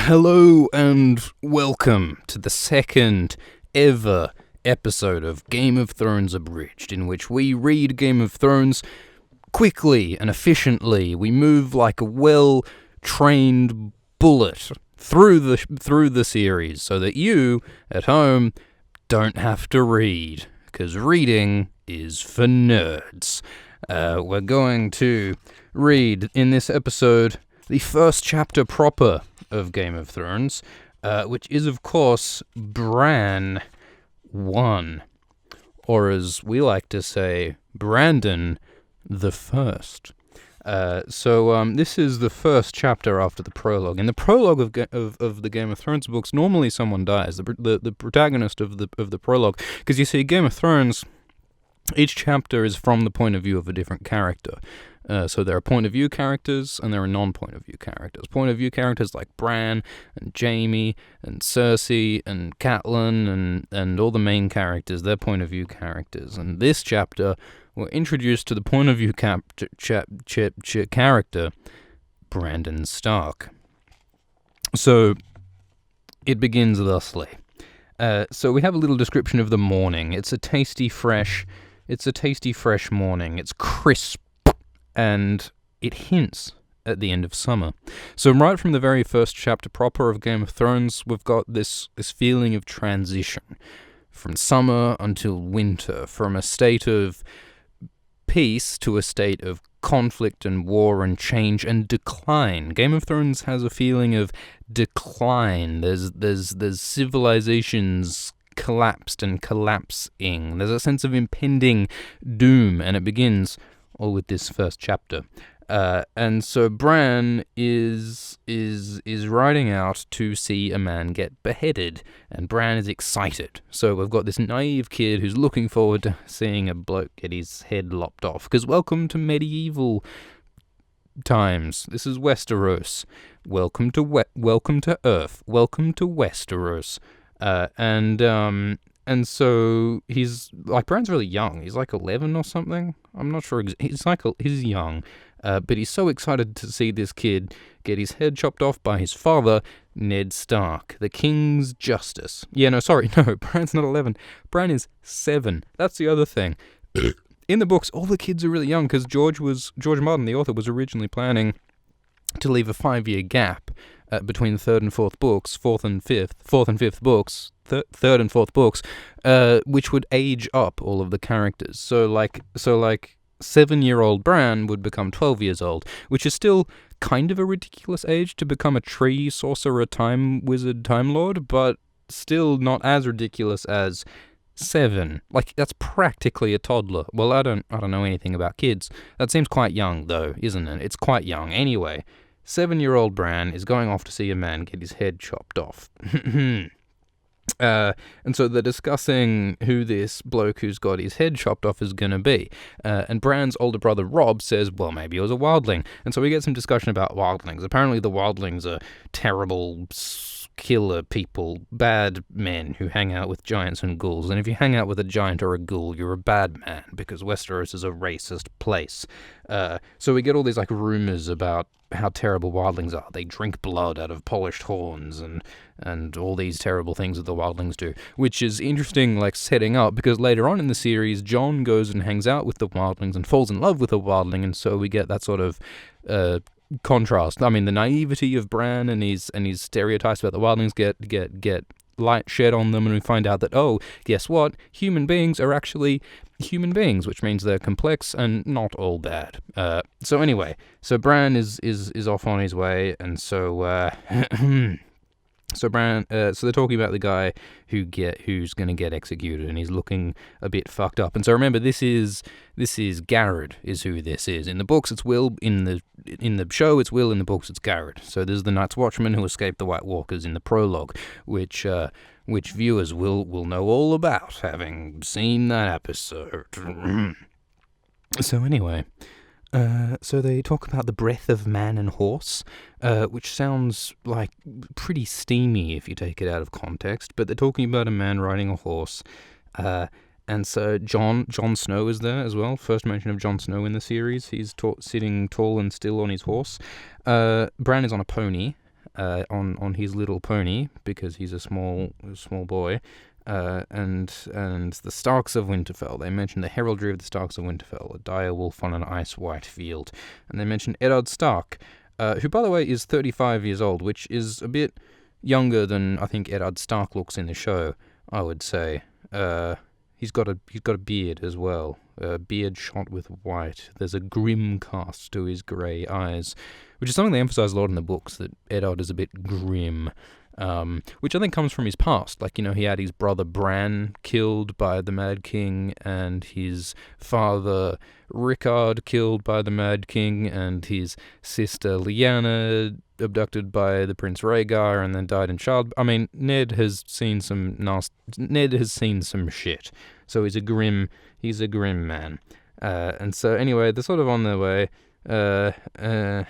Hello and welcome to the second ever episode of Game of Thrones Abridged, in which we read Game of Thrones quickly and efficiently. We move like a well-trained bullet through the series so that you, at home, don't have to read, because reading is for nerds. We're going to read in this episode the first chapter proper of Game of Thrones, which is, of course, Bran 1, or as we like to say, Brandon the First. So this is the first chapter after the prologue. In the prologue of the Game of Thrones books, normally someone dies, the protagonist of the prologue, because you see, Game of Thrones, each chapter is from the point of view of a different character. So there are point of view characters and there are non-point of view characters. Point of view characters like Bran and Jaime and Cersei and Catelyn and all the main characters, they're point of view characters. And this chapter, we're introduced to the point of view character, Brandon Stark. So it begins thusly. So we have a little description of the morning. It's a tasty fresh morning. It's crisp, and it hints at the end of summer. So right from the very first chapter proper of Game of Thrones, we've got this feeling of transition from summer until winter, from a state of peace to a state of conflict and war and change and decline. Game of Thrones has a feeling of decline. There's civilizations collapsed and collapsing. There's a sense of impending doom, and it begins all with this first chapter. And so Bran is riding out to see a man get beheaded, and Bran is excited. So we've got this naive kid who's looking forward to seeing a bloke get his head lopped off, because welcome to medieval times. This is Westeros. Welcome to Earth. Welcome to Westeros. And so he's, like, Bran's really young. He's like 11 or something. I'm not sure. He's young. But he's so excited to see this kid get his head chopped off by his father, Ned Stark, the King's Justice. No, Bran's not 11. Bran is 7. That's the other thing. In the books, all the kids are really young, because George Martin, the author, was originally planning to leave a 5-year gap between the third and fourth books, fourth and fifth books, third and fourth books, which would age up all of the characters. So like 7-year-old Bran would become 12 years old, which is still kind of a ridiculous age to become a tree sorcerer, time wizard, time lord, but still not as ridiculous as 7. Like, that's practically a toddler. Well, I don't know anything about kids. That seems quite young, though, isn't it? It's quite young. Anyway, 7-year-old Bran is going off to see a man get his head chopped off. And so they're discussing who this bloke who's got his head chopped off is going to be. And Bran's older brother Robb says, well, maybe it was a wildling. And so we get some discussion about wildlings. Apparently the wildlings are terrible killer people, bad men who hang out with giants and ghouls. And if you hang out with a giant or a ghoul, you're a bad man, because Westeros is a racist place. So we get all these, like, rumors about how terrible wildlings are. They drink blood out of polished horns and all these terrible things that the wildlings do, which is interesting, like, setting up, because later on in the series, Jon goes and hangs out with the wildlings and falls in love with a wildling, and so we get that sort of contrast. I mean, the naivety of Bran and his stereotypes about the wildlings get light shed on them, and we find out that, oh, guess what? Human beings are actually human beings, which means they're complex and not all bad. So anyway, so Bran is off on his way, and so so Bran, so they're talking about the guy who's going to get executed, and he's looking a bit fucked up. And so remember, this is Garrett is who this is. In the books, it's Will. In the show, it's Will. In the books, it's Garrett. So there's the Night's Watchman who escaped the White Walkers in the prologue, which viewers will know all about, having seen that episode. So anyway, so they talk about the breath of man and horse, which sounds like pretty steamy if you take it out of context, but they're talking about a man riding a horse, and so Jon Snow is there as well. First mention of Jon Snow in the series. He's sitting tall and still on his horse. Bran is on a pony, on his little pony, because he's a small boy. And the Starks of Winterfell. They mention the heraldry of the Starks of Winterfell, a dire wolf on an ice-white field. And they mention Eddard Stark, who, by the way, is 35 years old, which is a bit younger than I think Eddard Stark looks in the show, I would say. He's got a beard as well, a beard shot with white. There's a grim cast to his grey eyes, which is something they emphasise a lot in the books, that Eddard is a bit grim. Which I think comes from his past. Like, he had his brother Bran killed by the Mad King, and his father Rickard killed by the Mad King, and his sister Lyanna abducted by the Prince Rhaegar and then died in child. I mean, Ned has seen some shit. So he's a grim man. And so anyway, they're sort of on their way, and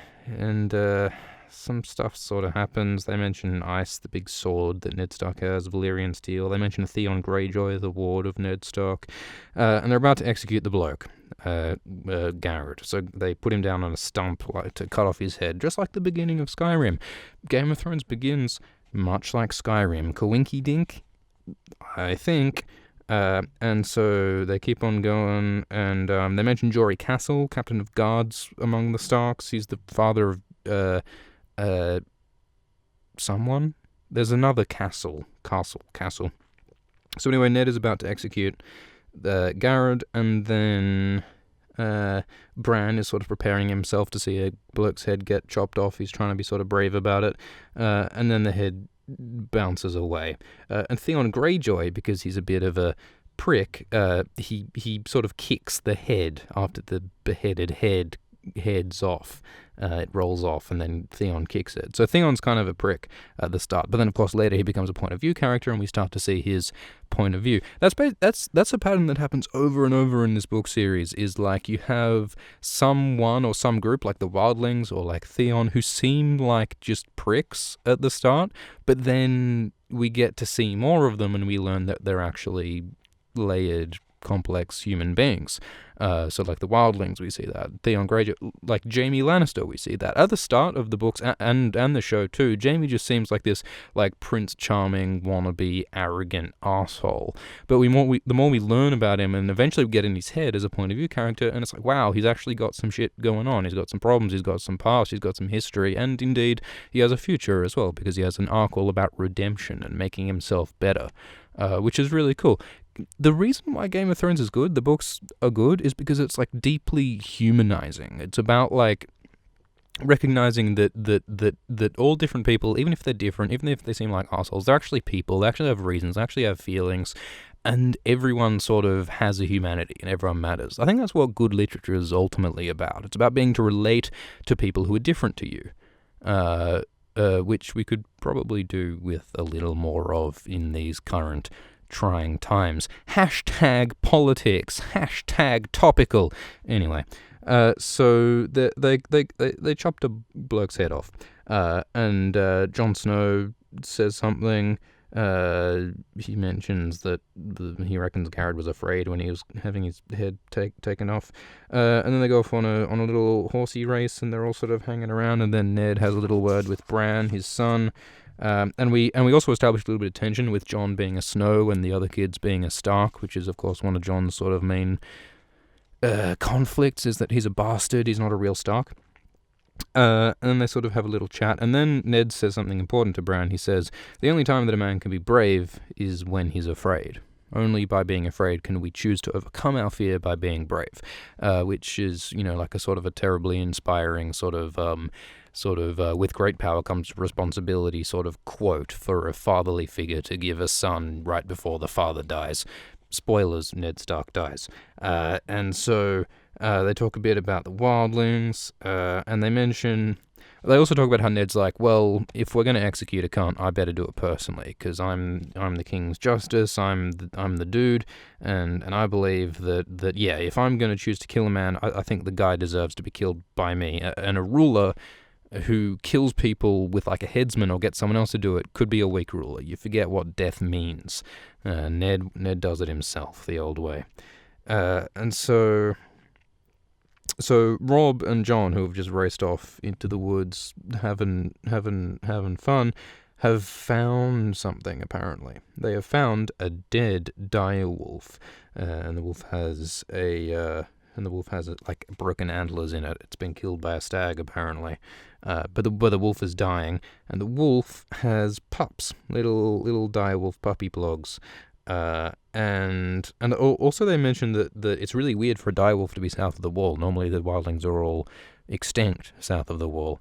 some stuff sort of happens. They mention Ice, the big sword that Ned Stark has, Valyrian steel. They mention Theon Greyjoy, the ward of Ned Stark. And they're about to execute the bloke, Garrett. So they put him down on a stump to cut off his head, just like the beginning of Skyrim. Game of Thrones begins much like Skyrim. Coinky dink, I think. And so they keep on going, and they mention Jory Castle, captain of guards among the Starks. He's the father of someone. There's another castle. So anyway, Ned is about to execute Garrett, and then Bran is sort of preparing himself to see a bloke's head get chopped off. He's trying to be sort of brave about it, and then the head bounces away. And Theon Greyjoy, because he's a bit of a prick, he sort of kicks the head after the beheaded head heads off. It rolls off, and then Theon kicks it. So Theon's kind of a prick at the start, but then of course later he becomes a point of view character, and we start to see his point of view. That's a pattern that happens over and over in this book series. Is like you have someone or some group like the Wildlings or like Theon who seem like just pricks at the start, but then we get to see more of them, and we learn that they're actually layered, complex human beings. So like the Wildlings, we see that. Theon Greyjoy, like Jaime Lannister, we see that. At the start of the books and the show too, Jaime just seems like this like Prince Charming, wannabe, arrogant asshole. But the more we learn about him, and eventually we get in his head as a point of view character, and it's like, wow, he's actually got some shit going on. He's got some problems, he's got some past, he's got some history, and indeed he has a future as well, because he has an arc all about redemption and making himself better, which is really cool. The reason why Game of Thrones is good, the books are good, is because it's like deeply humanizing. It's about like recognizing that all different people, even if they're different, even if they seem like assholes, they're actually people. They actually have reasons. They actually have feelings, and everyone sort of has a humanity, and everyone matters. I think that's what good literature is ultimately about. It's about being to relate to people who are different to you, which we could probably do with a little more of in these current trying times. Hashtag politics. Hashtag topical. Anyway, so they chopped a bloke's head off, and Jon Snow says something. He mentions that he reckons Garrett was afraid when he was having his head taken off, and then they go off on a little horsey race, and they're all sort of hanging around, and then Ned has a little word with Bran, his son. And we also established a little bit of tension with Jon being a Snow and the other kids being a Stark, which is of course one of Jon's sort of main conflicts, is that he's a bastard, he's not a real Stark. And then they sort of have a little chat, and then Ned says something important to Bran. He says, the only time that a man can be brave is when he's afraid. Only by being afraid can we choose to overcome our fear by being brave, which is, like a sort of a terribly inspiring sort of with great power comes responsibility sort of quote for a fatherly figure to give a son right before the father dies. Spoilers, Ned Stark dies. And so they talk a bit about the Wildlings, and they also talk about how Ned's like, well, if we're going to execute a cunt, I better do it personally, because I'm the king's justice, I'm the dude, and I believe that yeah, if I'm going to choose to kill a man, I think the guy deserves to be killed by me. And a ruler who kills people with like a headsman or gets someone else to do it could be a weak ruler. You forget what death means. Ned does it himself the old way. And so So Rob and John, who have just raced off into the woods, having fun, have found something. Apparently, they have found a dead dire wolf, and the wolf has like broken antlers in it. It's been killed by a stag, apparently. But the wolf is dying, and the wolf has pups, little dire wolf puppy blogs. And also they mentioned that it's really weird for a direwolf to be south of the wall. Normally the wildlings are all extinct south of the wall.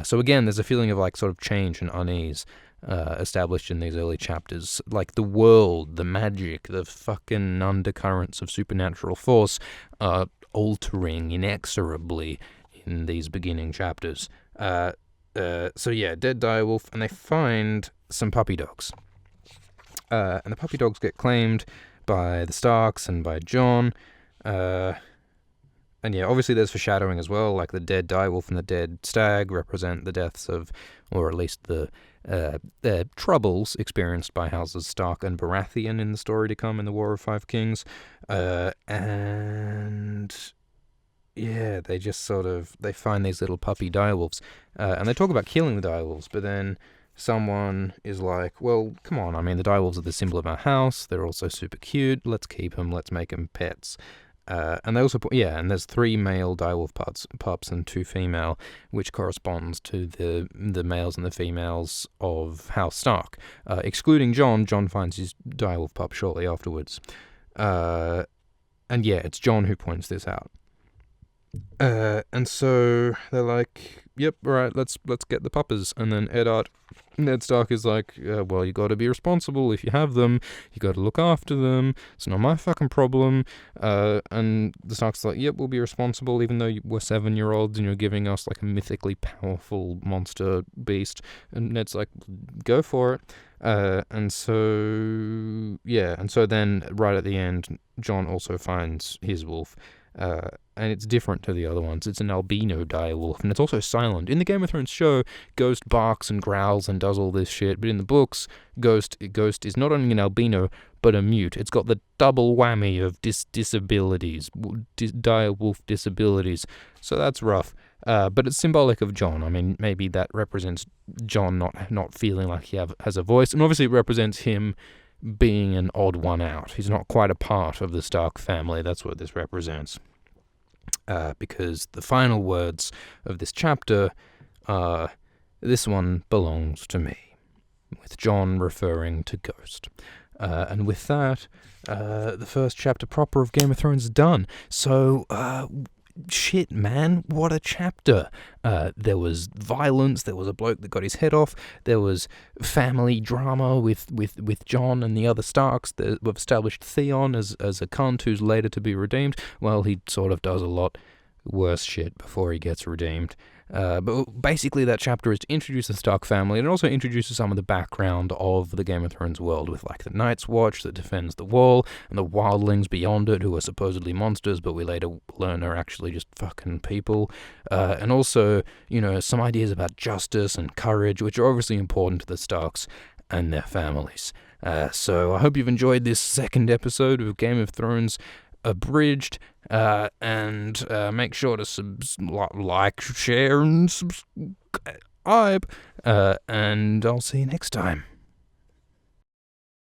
So again, there's a feeling of like sort of change and unease established in these early chapters. Like the world, the magic, the fucking undercurrents of supernatural force are altering inexorably in these beginning chapters. So yeah, dead direwolf, and they find some puppy dogs. And the puppy dogs get claimed by the Starks and by Jon. And yeah, obviously there's foreshadowing as well, like the dead direwolf and the dead stag represent the deaths of, or at least the troubles experienced by houses Stark and Baratheon in the story to come in the War of Five Kings. And yeah, they just they find these little puppy direwolves. And they talk about killing the direwolves, but then someone is like, well, come on, I mean, the direwolves are the symbol of our house, they're also super cute, let's keep them, let's make them pets. And they also and there's 3 male direwolf pups and 2 female, which corresponds to the males and the females of House Stark. Excluding Jon finds his direwolf pup shortly afterwards. And yeah, it's Jon who points this out. And so they're like, yep, right, let's get the puppers. And then Ned Stark is like, well, you got to be responsible. If you have them, you got to look after them. It's not my fucking problem. And the Stark's like, yep, we'll be responsible, even though we're 7-year-olds and you're giving us like a mythically powerful monster beast. And Ned's like, go for it. And so then right at the end, Jon also finds his wolf. And it's different to the other ones. It's an albino direwolf, and it's also silent. In the Game of Thrones show, Ghost barks and growls and does all this shit, but in the books, Ghost is not only an albino, but a mute. It's got the double whammy of disabilities, direwolf disabilities, so that's rough. But it's symbolic of Jon. I mean, maybe that represents Jon not feeling like he has a voice, and obviously it represents him being an odd one out. He's not quite a part of the Stark family. That's what this represents. Because the final words of this chapter are, "This one belongs to me," with Jon referring to Ghost. And with that, the first chapter proper of Game of Thrones is done. So, shit, man, what a chapter. There was violence, there was a bloke that got his head off, there was family drama with Jon and the other Starks. We've established Theon as a cunt who's later to be redeemed. Well, he sort of does a lot worse shit before he gets redeemed. But basically that chapter is to introduce the Stark family, and it also introduces some of the background of the Game of Thrones world, with like the Night's Watch that defends the wall, and the wildlings beyond it who are supposedly monsters, but we later learn are actually just fucking people. And also, some ideas about justice and courage, which are obviously important to the Starks and their families. So I hope you've enjoyed this second episode of Game of Thrones Abridged, and make sure to like, share, and subscribe, and I'll see you next time.